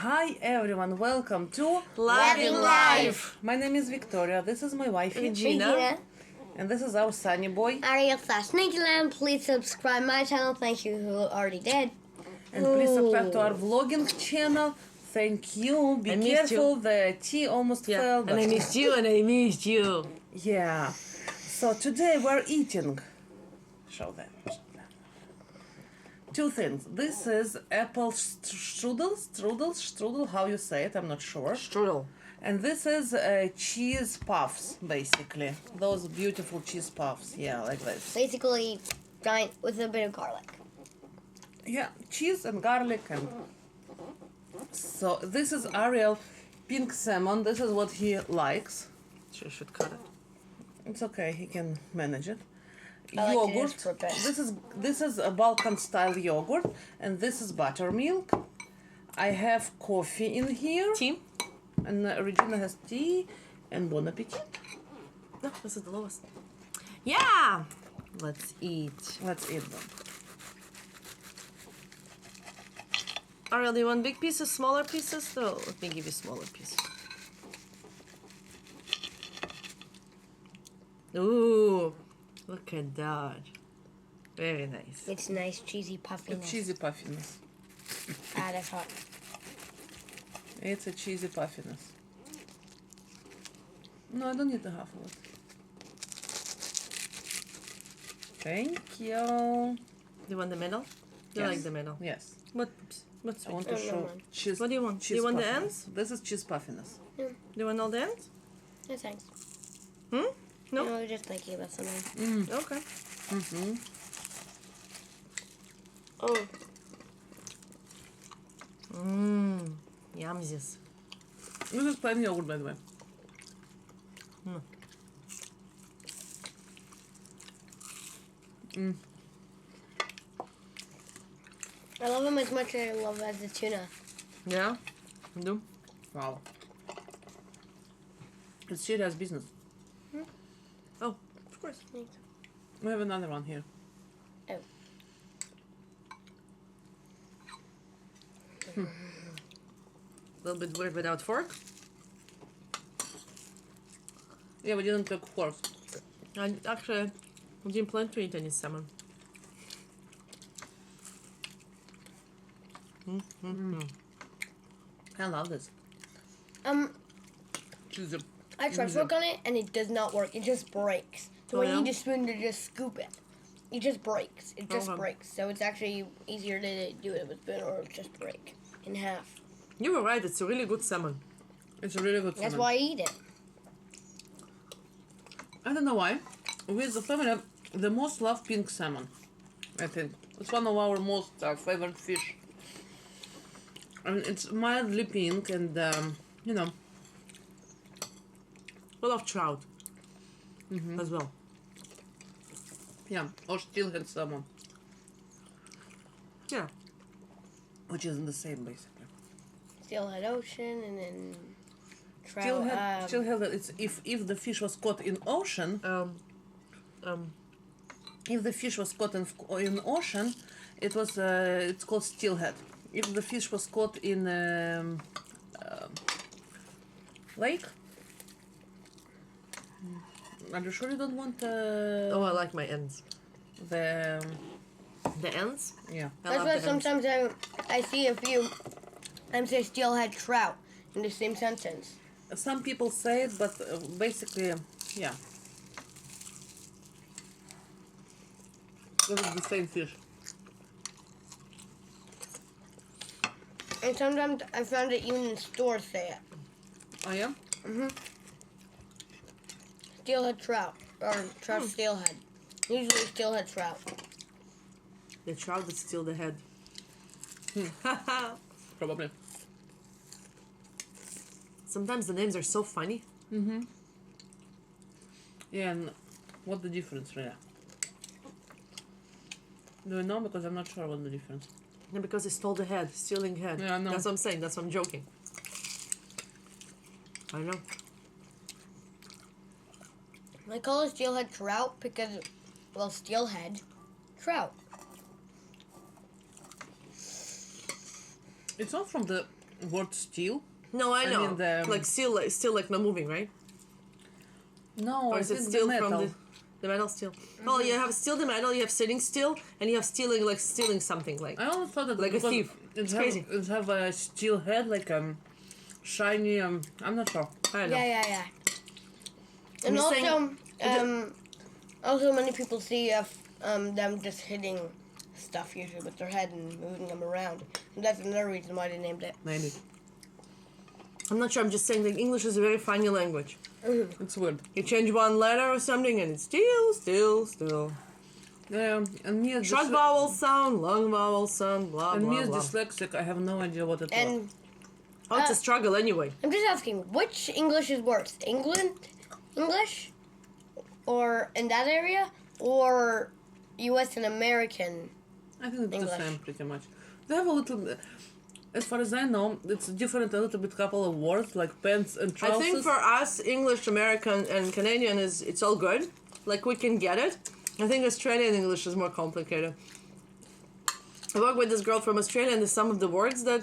Hi everyone, welcome to Loving Life. My name is Victoria, this is my wife Regina. and this is our sunny boy. Ariel/Coquitlam. Please subscribe my channel. Thank you who already did. And please subscribe to our vlogging channel. Thank you. Be careful, the tea almost fell. And I missed you and I missed you. Yeah. So today we're eating. Show them. Two things. This is apple strudel, how you say it, I'm not sure. Strudel. And this is cheese puffs, basically. Those beautiful cheese puffs, yeah, like this. Basically, giant with a bit of garlic. Yeah, cheese and garlic and... So this is Ariel pink salmon. This is what he likes. She should cut it. It's okay, he can manage it. I like Yogurt. to just This is a Balkan style yogurt, and this is buttermilk. I have coffee in here. Tea? And Regina has tea. And bon appetit. No, this is the lowest. Yeah! Let's eat. Let's eat them. Ariel, do you want big pieces, smaller pieces? So let me give you smaller pieces. Ooh, look at that. Very nice. It's nice, cheesy puffiness. Cheesy puffiness. That's hot. It's a cheesy puffiness. No, I don't need the half of it. Thank you. Do you want the middle? Do you Yes. like the middle? Yes. What's I want to show cheese. What do you want? Do Cheese you want the puffiness. ends? This is cheese puffiness. Do you want all the ends? No thanks. Hmm? No? No, I was just thinking about something. Okay. Mm-hmm. Oh, Mmm. Yumsies. This is plain yogurt, by the way. I love them as much as I love as the tuna. Yeah? You do? Wow. It's serious business. Oh, of course. We have another one here. Oh. A little bit weird without fork. Yeah, we didn't take forks. I actually didn't plan to eat any salmon. I love this. Cheesy. I tried fork on it and it does not work. It just breaks. So when you use a spoon to just scoop it, it just breaks. It just breaks. So it's actually easier to do it with a spoon or just break in half. You were right, it's a really good salmon. It's a really good salmon. That's why I eat it. I don't know why. With the family, the most love pink salmon. I think it's one of our most favorite fish. I mean, it's mildly pink and you know. We love trout as well. Yeah, or steelhead salmon, Yeah. which is the same basically. Steelhead Ocean and then trout. Steelhead. It's if the fish was caught in ocean. If the fish was caught in ocean, it was it's called steelhead. If the fish was caught in lake, are you sure you don't want Oh, I like my ends. the The ends? yeah? I That's love why the ends. sometimes I see a few. I'm saying steelhead trout in the same sentence. Some people say it, but basically, yeah. This is the same fish. And sometimes I found it even in stores say it. Oh yeah. Steelhead trout or trout steelhead. Usually steelhead trout. The trout that steal the head. Probably. Sometimes the names are so funny. Yeah, and what's the difference, really? Do you know? Because I'm not sure what the difference. And because they stole the head, stealing head. Yeah, I know. That's what I'm saying. That's what I'm joking. I know. I call it steelhead trout because, well, steelhead trout. It's not from the word still. No, I know. mean the- like still like not moving, right? No, Or I is it think still the metal. from the metal still? Oh, you have still the metal. You have sitting still, and you have stealing like stealing something like. I always thought that Like a because thief. It's crazy. It have a steel head, like shiny. I'm not sure. I don't know. Yeah. And You're also, saying- also many people see them just hitting stuff usually with their head and moving them around. And that's another reason why they named it. Maybe I'm not sure. I'm just saying that English is a very funny language. it's weird. You change one letter or something, and it's still. Yeah, and me as Short vowel sound, long vowel sound, blah and me blah as blah. dyslexic, I have no idea what it was. And Oh, it's a struggle anyway. I'm just asking, which English is worse? England English? Or in that area? Or US and American? I think it's English. the same pretty much. They have a little. As far as I know, it's different a little bit couple of words like pants and I trousers. think for us, English, American, and Canadian it's all good. Like we can get it. I think Australian English is more complicated. I work with this girl from Australia, and there's some of the words that,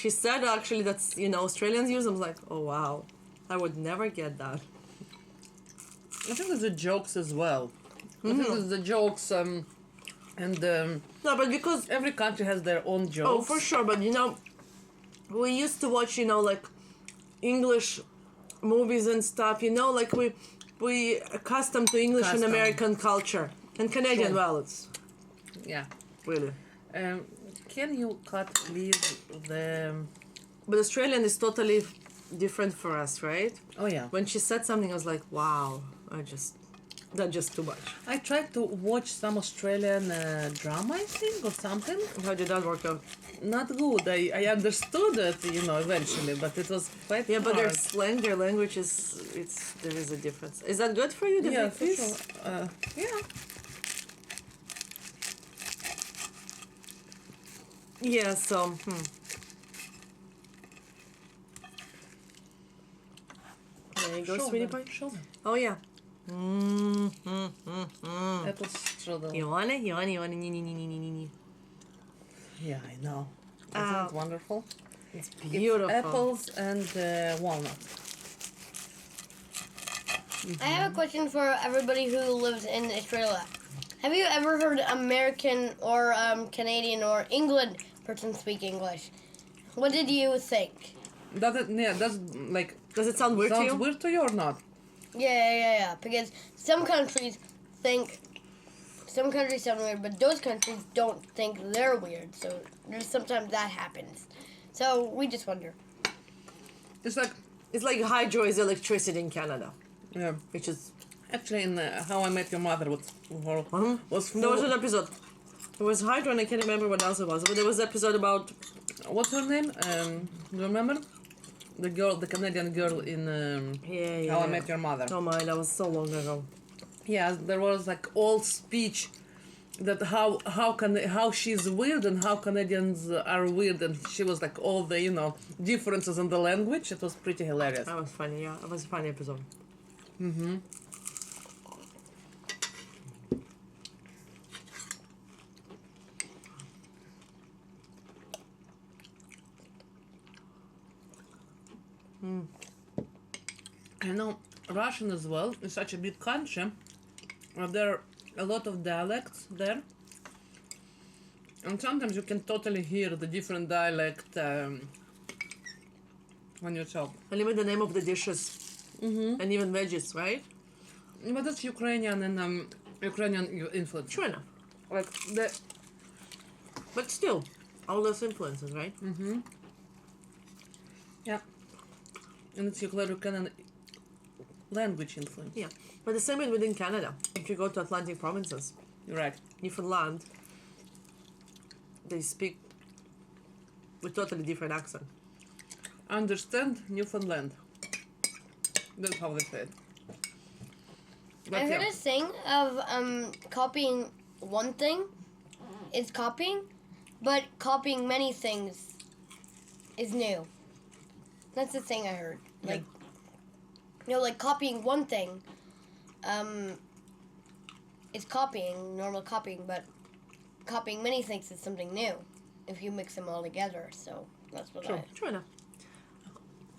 she said actually that's Australians use. I was like, oh wow, I would never get that. I think there's the jokes as well. I think there's the jokes and No, but because every country has their own jokes. oh for sure, but we used to watch like English movies and stuff. Like we accustomed to English and Custom. American culture and Canadian. Sure. Well, it's Yeah. really. Can you cut please the? But Australian is totally different for us, right? Oh yeah. When she said something, I was like, wow, that's just too much. I tried to watch some Australian drama, I think, or something. How did that work out? Not good. I understood it, eventually, but it was quite Yeah, but their hard. slang, their language there is a difference. Is that good for you? The Yeah, big for piece? sure. Yeah. Yeah, so, There you go, Show sweetie them, pie. show them. Oh, yeah. Apple strudel. You want it? Nee. Yeah, I know. Isn't it wonderful? It's beautiful. Apples and walnuts. I have a question for everybody who lives in Australia. Have you ever heard American or Canadian or England person speak English? What did you think? Does it sound weird to sounds you? weird to you or not? Yeah. Because some countries sound weird, but those countries don't think they're weird. So there's sometimes that happens. So we just wonder. It's like hydro is electricity in Canada, yeah. which is... Actually, in How I Met Your Mother was full. There was an episode. It was hydro and I can't remember what else it was. But there was an episode about... What's her name? Do you remember? The Canadian girl in How I Met Your Mother. Oh my, that was so long ago. Yeah, there was like all speech that how she's weird and how Canadians are weird, and she was like all the differences in the language. It was pretty hilarious. That was funny, yeah. It was a funny episode. I know Russian as well is such a big country. There are a lot of dialects there, and sometimes you can totally hear the different dialect when you talk. And even the name of the dishes. And even veggies, right? But that's Ukrainian and Ukrainian influence. True enough. Like the But still, all those influences, right? yeah, and it's Ukrainian language influence. Yeah. But the same way within Canada. If you go to Atlantic provinces, You're right. Newfoundland, they speak with totally different accent. Understand Newfoundland. That's how they say it. But I heard yeah. a saying of copying one thing is copying, but copying many things is new. That's the thing I heard. Like, like copying one thing is copying, normal copying, but copying many things is something new. if you mix them all together. So that's what True. I. True enough.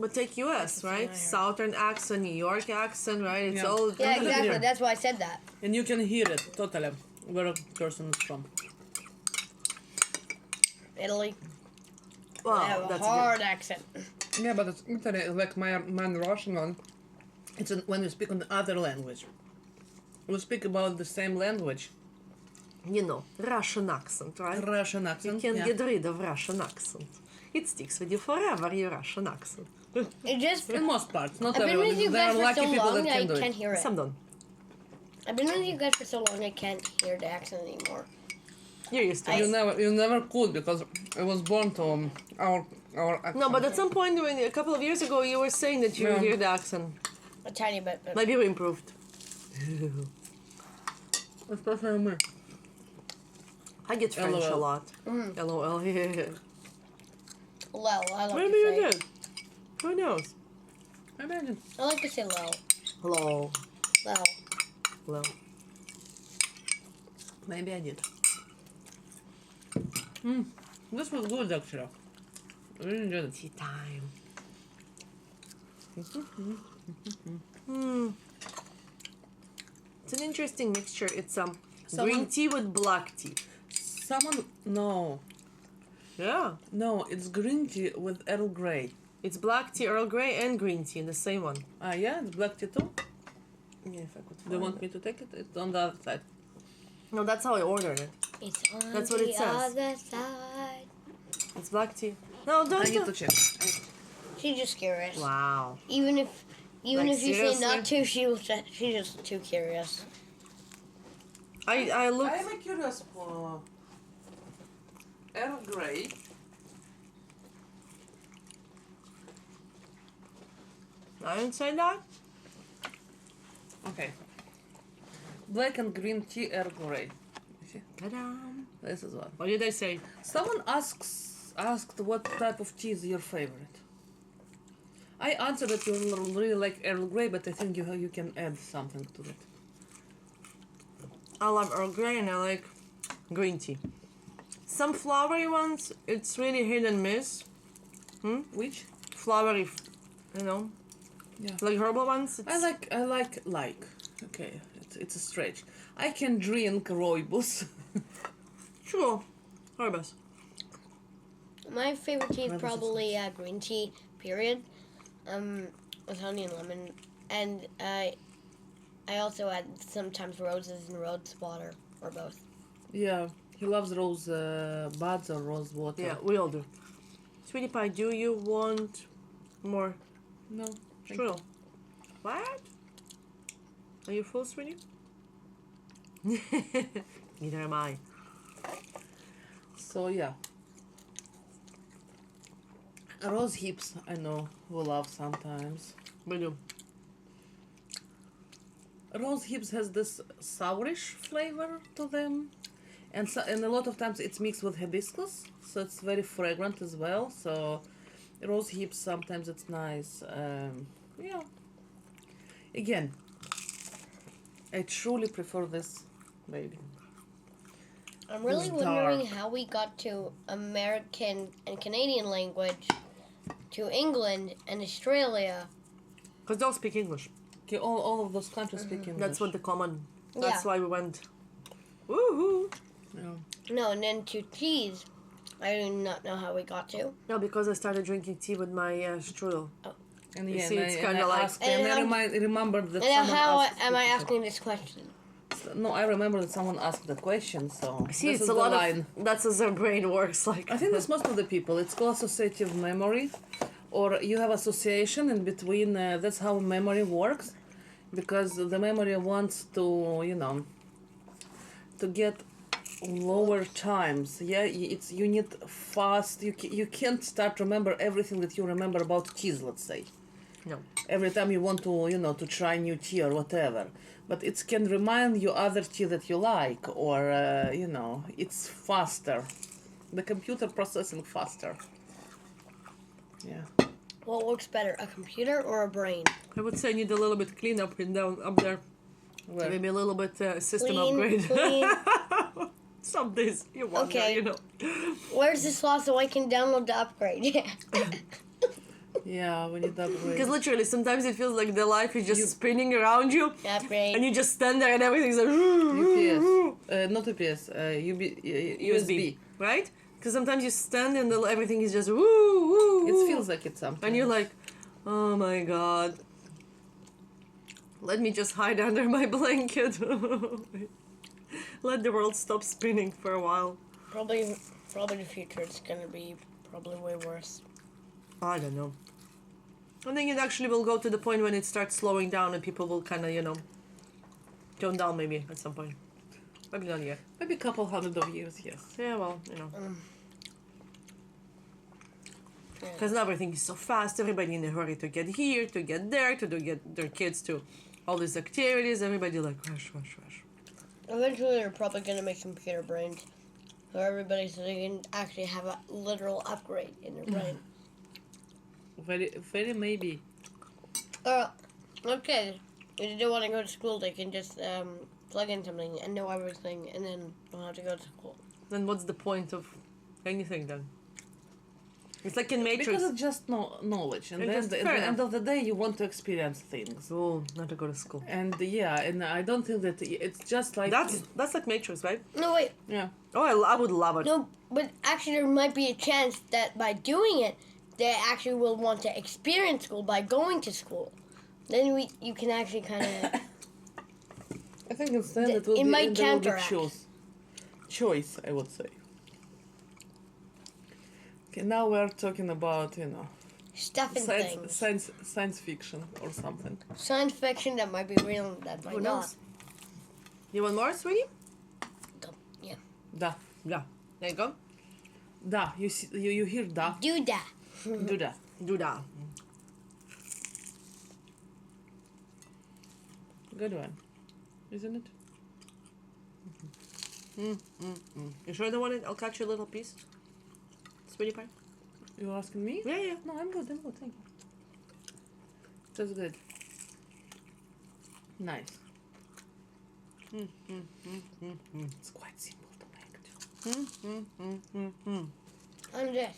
But take U.S., right? familiar. Southern accent, New York accent, right? It's Yeah. all... Yeah, exactly. here. That's why I said that. And you can hear it totally where a person is from. Italy. Wow, They have a that's hard accent. Yeah, but it's Italy, like my Russian one. It's when you speak on the other language. We speak about the same language. You know, Russian accent, right? Russian You accent. can't yeah. get rid of Russian accent. It sticks with you forever, your Russian accent. It just. In most parts, not I've been everyone. with you There guys are for lucky so people that long, I can do can't it. hear it. Some don't. I've been with you guys for so long, I can't hear the accent anymore. You're used to I- it. You never could because I was born to our accent. No, but at some point, a couple of years ago, you were saying that you Yeah. hear the accent. A tiny bit, but Maybe we improved. Especially me. I get French a LOL. lot. LOL. Yeah. lol. I like Maybe to you say. did. Who knows? Maybe I did. I like to say lol. Hello. Lol. Hello. Maybe I did. This was good actually. I really enjoyed it. Tea time. It's an interesting mixture. It's green Someone- tea with black tea. No, it's green tea with Earl Grey. It's black tea, Earl Grey, and green tea in the same one. Ah, yeah, it's black tea too. Yeah, if I could Do you want me to take it? It's on the other side. No, that's how I ordered it. It's on That's what the it says. other side. It's black tea. No, I don't. need to check. She's just curious. Wow. Even if Like, you say not seriously? to, she's just too curious. I looked. I'm curious for Earl Grey. I didn't say that. Okay. Black and green tea Earl Grey. You see? Ta-da. This is one. What did I say? Someone asked what type of tea is your favorite. I answered that you really like Earl Grey, but I think you can add something to it. I love Earl Grey and I like green tea. Some flowery ones, it's really hit and miss. Which? Flowery, you know, Yeah. like herbal ones. I like. Okay, it's a stretch. I can drink rooibos. Sure, herbals. My favorite tea is Roses. probably green tea. Period. With honey and lemon, and I also add sometimes roses and rose water, or both. Yeah, he loves rose buds or rose water. Yeah, we all do. Sweetie pie, do you want more No. thank strudel? What? Are you full, sweetie? Neither am I. So yeah. Rose hips, I know, we love sometimes. We do. Rose hips has this sourish flavor to them, and a lot of times it's mixed with hibiscus, so it's very fragrant as well. So rose hips sometimes it's nice. Yeah. Again, I truly prefer this baby. I'm really It's wondering dark. how we got to American and Canadian language, to England and Australia. Because they'll speak English. Okay, all of those countries speak English. That's what the common. Yeah. That's why we went. Woohoo! Yeah. No, and then to teas. I do not know how we got to. No, because I started drinking tea with my strudel. And You yeah, see, and it's I kinda like- asked, and And I remembered that And now someone how asked am I it. asking this question? No, I remember that someone asked the question, so See, this it's is a the lot line. of. That's as our brain works. Like. I think that's most of the people. It's called associative memory, or you have association in between. That's how memory works, because the memory wants to, to get lower times. Yeah, it's you need fast. You can't start remember everything that you remember about teas. Let's say. No. Every time you want to to try new tea or whatever, but it can remind you other tea that you like, or it's faster. The computer processing faster. Yeah. What works better, a computer or a brain? I would say I need a little bit cleanup and down up there. Where? Maybe a little bit system Clean, upgrade. clean. Some days you wonder, Okay. you know. Where's the slot so I can download the upgrade? Yeah, we need that upgrade. Because literally, sometimes it feels like the life is just spinning around you, Upgrade. and you just stand there and everything's like UPS. Not UPS. USB. right? Because sometimes you stand and everything is just woo. It feels like it's something. And you're like, oh my god. Let me just hide under my blanket. Let the world stop spinning for a while. Probably the future it's gonna be probably way worse. I don't know. I think it actually will go to the point when it starts slowing down and people will kind of, you know, tone down maybe at some point. Maybe not yet. Maybe a couple hundred of years, yes. Yeah, well, you know. Because now everything is so fast, everybody in a hurry to get here, to get there, to get their kids to all these activities, everybody like rush. Eventually they're probably gonna make computer brains for everybody so they can actually have a literal upgrade in their brain. Very maybe. Okay. If they don't want to go to school, they can just plug in something and know everything and then don't have to go to school. Then what's the point of anything then? It's like in Matrix. Because it's just knowledge. And It's then just at fair the end enough. of the day, you want to experience things. Oh, not to go to school. And yeah, and I don't think that it's just like... That's like Matrix, right? No, wait. Yeah. Oh, I would love it. No, but actually there might be a chance that by doing it, they actually will want to experience school by going to school. Then you can actually kind of... I think instead it will it be might there will be counteract. choice, I would say. Okay, now we're talking about, you know, stuff and things. science fiction or something. Science fiction that might be real and that might Who not. knows? You want more, sweetie? Yeah. Da. Yeah. There you go. Da. You see, you hear da? Do that. Do that. Do that. Good one. Isn't it? You sure don't want it? I'll cut you a little piece. Sweetie pie? You asking me? Yeah. No, I'm good, thank you. That's good. Nice. It's quite simple to make too. On this.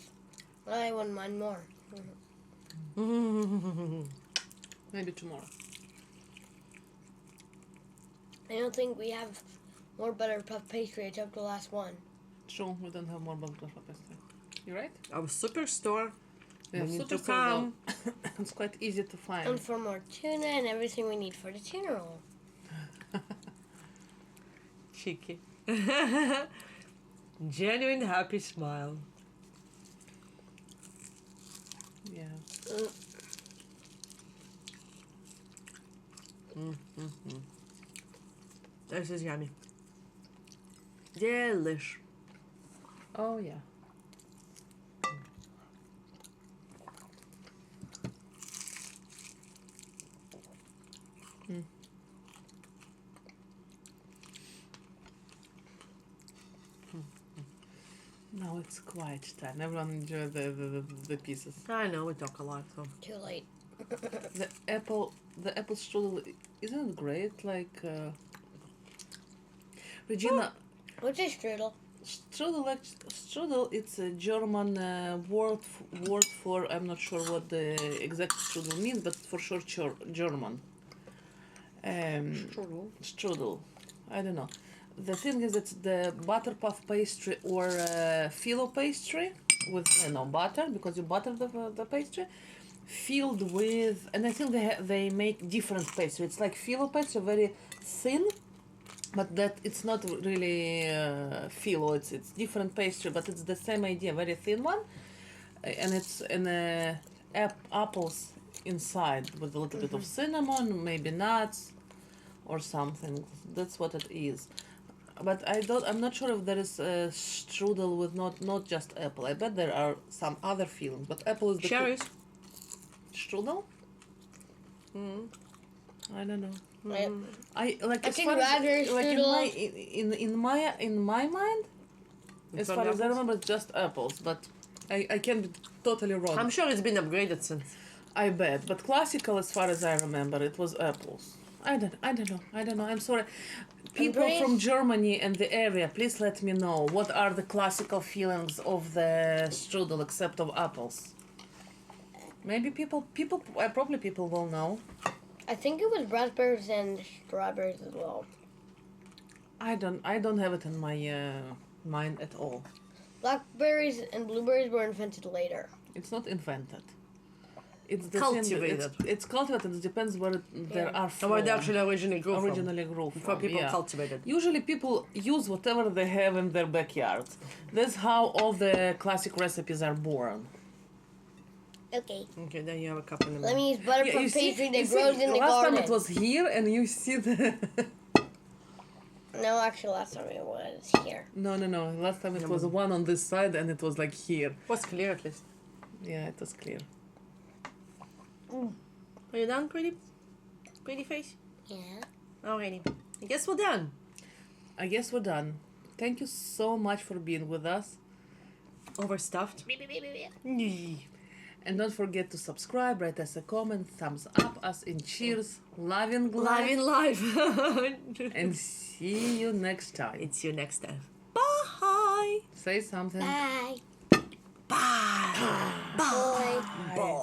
I wouldn't mind more. Maybe tomorrow. I don't think we have more butter puff pastry. I took the last one. True, we don't have more butter pastry. You right? Our superstore. Yeah, We need to super come. It's quite easy to find. And for more tuna and everything we need for the tuna roll. Cheeky. Genuine happy smile. Yeah. This is yummy. Delish. Oh yeah. Now it's quiet time. Everyone enjoy the pieces. I know we talk a lot, so. Too late. The apple strudel, isn't it great? Like Regina, What's a strudel? strudel. It's a German word for, I'm not sure what the exact strudel means, but for sure German. Strudel. I don't know. The thing is, it's the butter puff pastry or phyllo pastry with butter, because you butter the pastry, filled with, and I think they make different pastry. It's like phyllo pastry, very thin, but that it's not really phyllo. It's different pastry, but it's the same idea, very thin one, and it's in apples inside with a little bit of cinnamon, maybe nuts, or something. That's what it is. But I'm not sure if there is a strudel with not just apple. I bet there are some other fillings, but apple is the Cherries. Strudel? I don't know. I As can far as, rather like strudel. in my mind, as It's far not as I apples? remember, it's just apples. But I can be totally wrong. I'm sure it's been upgraded since. I bet. But classical, as far as I remember, it was apples. I don't know. I'm sorry. People pretty from Germany and the area, please let me know what are the classical feelings of the strudel except of apples. Maybe probably people will know. I think it was raspberries and strawberries as well. I don't have it in my mind at all. Blackberries and blueberries were invented later. It's not invented. It's the Cultivated. It's cultivated. It depends where there are And from. where they actually originally grew grew from. from. For people yeah. cultivated. Usually people use whatever they have in their backyard. That's how all the classic recipes are born. Okay. Okay, then you have a cup in the Let middle. me use butter Yeah, from you see- pastry you that see, grows in the last garden. time it was here, and you see the. No, actually, last time it was here. No. Last time it was one on this side, and it was like here. Was clear at least. Yeah, it was clear. Are you done, pretty face? Yeah. Alrighty. I guess we're done. I guess we're done. Thank you so much for being with us. Overstuffed. And don't forget to subscribe, write us a comment, thumbs up us in cheers, loving Live in life, life. and see you next time. It's you next time. Bye. Say something. Bye. Bye. Bye. Bye.